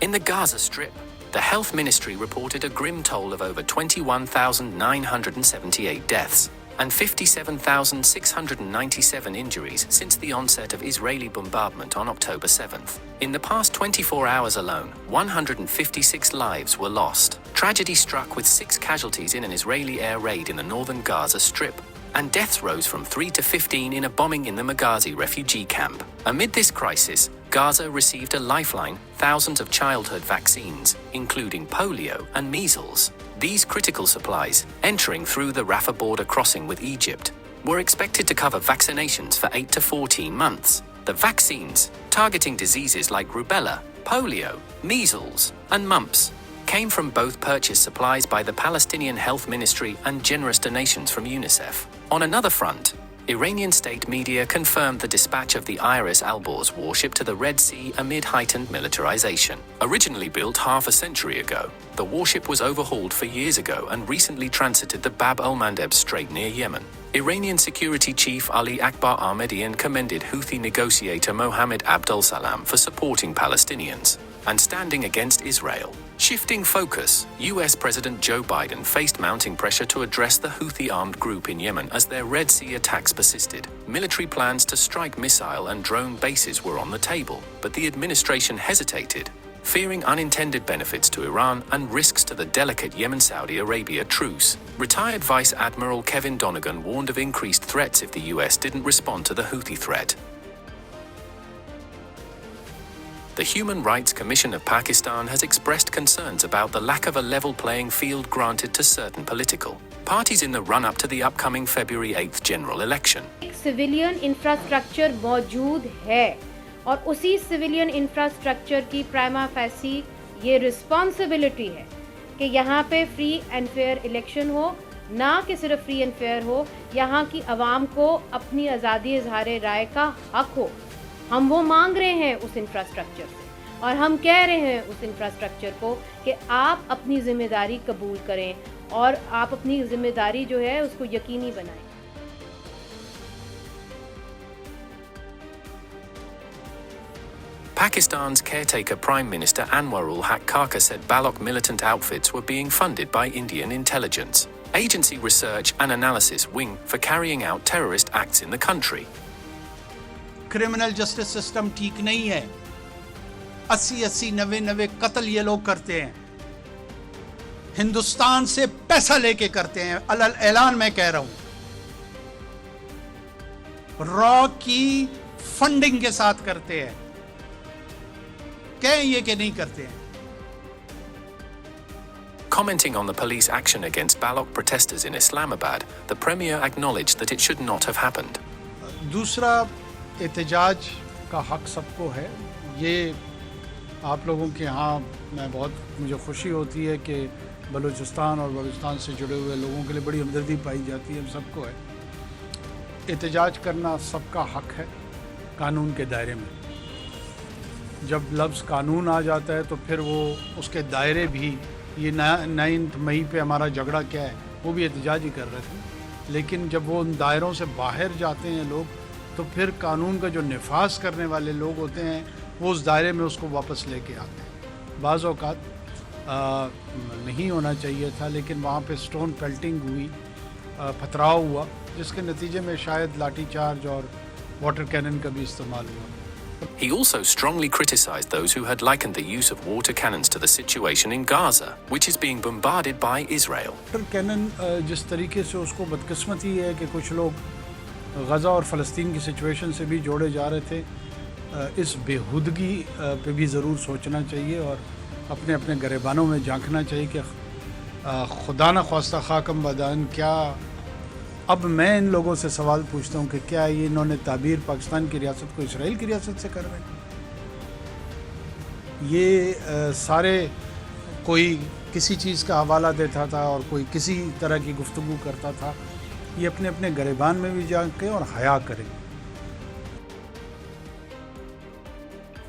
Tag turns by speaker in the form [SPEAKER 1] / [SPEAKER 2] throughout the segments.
[SPEAKER 1] In the Gaza Strip, the Health Ministry reported a grim toll of over 21,978 deaths and 57,697 injuries since the onset of Israeli bombardment on October 7th. In the past 24 hours alone, 156 lives were lost. Tragedy struck with 6 casualties in an Israeli air raid in the northern Gaza Strip, and deaths rose from 3 to 15 in a bombing in the Maghazi refugee camp. Amid this crisis, Gaza received a lifeline: thousands of childhood vaccines, including polio and measles. These critical supplies, entering through the Rafah border crossing with Egypt, were expected to cover vaccinations for 8 to 14 months. The vaccines, targeting diseases like rubella, polio, measles, and mumps, came from both purchased supplies by the Palestinian Health Ministry and generous donations from UNICEF. On another front, Iranian state media confirmed the dispatch of the Iris Alborz warship to the Red Sea amid heightened militarization. Originally built half a century ago, the warship was overhauled for years ago and recently transited the Bab el-Mandeb Strait near Yemen. Iranian Security Chief Ali Akbar Ahmedian commended Houthi negotiator Mohammed Abdul Salam for supporting Palestinians and standing against Israel. Shifting focus, US President Joe Biden faced mounting pressure to address the Houthi armed group in Yemen as their Red Sea attacks persisted. Military plans to strike missile and drone bases were on the table, but the administration hesitated, fearing unintended benefits to Iran and risks to the delicate Yemen-Saudi Arabia truce. Retired Vice Admiral Kevin Donegan warned of increased threats if the US didn't respond to the Houthi threat. The Human Rights Commission of Pakistan has expressed concerns about the lack of a level playing field granted to certain political parties in the run-up to the upcoming February 8th general election.
[SPEAKER 2] एक civilian infrastructure मौजूद है और उसी civilian infrastructure की prima facie ये responsibility है कि यहाँ पे फ्री एंड फेयर इलेक्शन हो, ना कि सिर्फ फ्री एंड फेयर हो, यहाँ की आवाम को अपनी आज़ादी इजहार राय का हक हो। हम वो मांग रहे हैं उस इंफ्रास्ट्रक्चर से, और हम कह रहे हैं उस इंफ्रास्ट्रक्चर को कि आप अपनी जिम्मेदारी कबूल करें और आप अपनी जिम्मेदारी जो है उसको यकीनी बनाएं।
[SPEAKER 1] Pakistan's caretaker Prime Minister Anwar-ul-Haq Kakar said Baloch militant outfits were being funded by Indian intelligence agency research and analysis wing for carrying out terrorist acts in the country.
[SPEAKER 3] Criminal justice system ठीक नहीं है। 80-80, 90-90 कत्ल ये लोग करते हैं, हिंदुस्तान से पैसा लेके करते हैं। अलल ऐलान मैं कह रहा हूं, रॉ की फंडिंग के साथ करते हैं। कहें ये कि नहीं करते हैं।
[SPEAKER 1] Commenting on the police action against Baloch protesters in Islamabad, the Premier acknowledged that it should not have happened.
[SPEAKER 3] दूसरा, एहतजाज का हक सबको है। ये आप लोगों के यहाँ मुझे खुशी होती है कि बलूचिस्तान और बलूचिस्तान से जुड़े हुए लोगों के लिए बड़ी हमदर्दी पाई जाती है, सबको है। एहतजाज करना सबका हक है कानून के दायरे में। जब लफ्ज़ कानून आ जाता है तो फिर वो उसके दायरे भी, ये 9 मई पे हमारा झगड़ा क्या है, वो भी एहतजाज ही कर रहे थे। लेकिन जब वो उन दायरों से बाहर जाते हैं लोग, तो फिर कानून का जो निफाज करने वाले लोग होते हैं वो उस दायरे में उसको वापस लेके आते हैं। बाज़ औक़ात नहीं होना चाहिए था, लेकिन वहाँ पे स्टोन पेल्टिंग हुई, पथराव हुआ, जिसके नतीजे में शायद लाठी चार्ज और वाटर कैनन का भी इस्तेमाल हुआ।
[SPEAKER 1] He also strongly criticized those who had likened the use of water cannons to the situation in Gaza, which is being bombarded by Israel.
[SPEAKER 3] Water cannon जिस तरीके से उसको बदकिस्मती है कि कुछ लोग गज़ा और फ़लस्तीन की सिचुएशन से भी जोड़े जा रहे थे, इस बेहुदगी पे भी ज़रूर सोचना चाहिए और अपने अपने गरेबानों में झांकना चाहिए कि खुदा न ख्वास्ता ख़ाकम बदान, क्या अब मैं इन लोगों से सवाल पूछता हूँ कि क्या ये इन्होंने ताबीर पाकिस्तान की रियासत को इसराइल की रियासत से कर रहे हैं? ये सारे कोई किसी चीज़ का हवाला देता था और कोई किसी तरह की गुफ्तगू करता था। ये अपने अपने गरेबान में भी जाके और हया करें।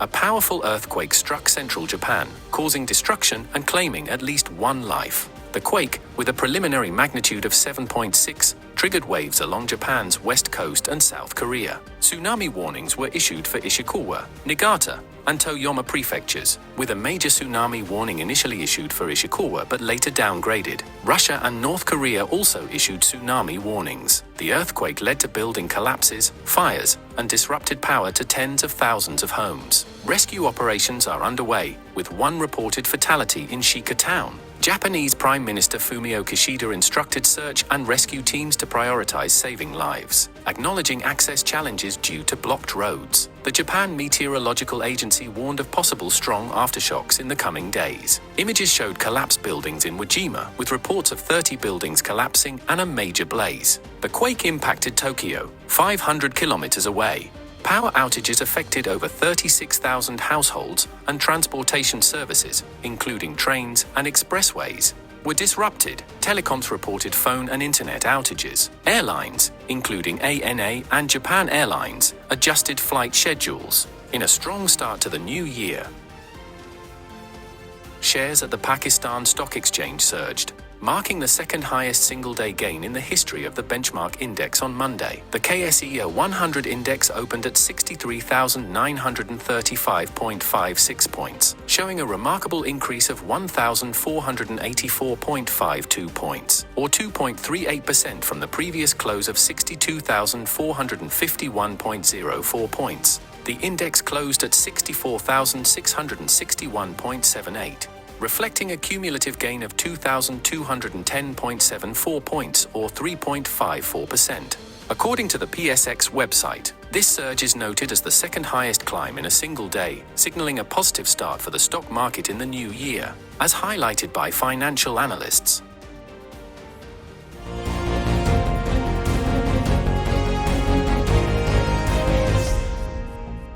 [SPEAKER 1] A powerful earthquake struck central Japan, causing destruction and claiming at least one life. The quake, with a preliminary magnitude of 7.6, triggered waves along Japan's west coast and South Korea. Tsunami warnings were issued for Ishikawa, Niigata, and Toyama prefectures, with a major tsunami warning initially issued for Ishikawa but later downgraded. Russia and North Korea also issued tsunami warnings. The earthquake led to building collapses, fires, and disrupted power to tens of thousands of homes. Rescue operations are underway, with one reported fatality in Shika town. Japanese Prime Minister Fumio Kishida instructed search and rescue teams to prioritize saving lives, acknowledging access challenges due to blocked roads. The Japan Meteorological Agency warned of possible strong aftershocks in the coming days. Images showed collapsed buildings in Wajima, with reports of 30 buildings collapsing and a major blaze. The quake impacted Tokyo, 500 kilometers away. Power outages affected over 36,000 households, and transportation services, including trains and expressways, were disrupted. Telecoms reported phone and internet outages. Airlines, including ANA and Japan Airlines, adjusted flight schedules. In a strong start to the new year, shares at the Pakistan Stock Exchange surged, marking the second highest single-day gain in the history of the benchmark index on Monday. The 𝐾𝐚𝐰𝐬 100 index opened at 63,935.56 points, showing a remarkable increase of 1,484.52 points, or 2.38% from the previous close of 62,451.04 points. The index closed at 64,661.78. reflecting a cumulative gain of 2,210.74 points, or 3.54%. According to the PSX website, this surge is noted as the second highest climb in a single day, signaling a positive start for the stock market in the new year. As highlighted by financial analysts,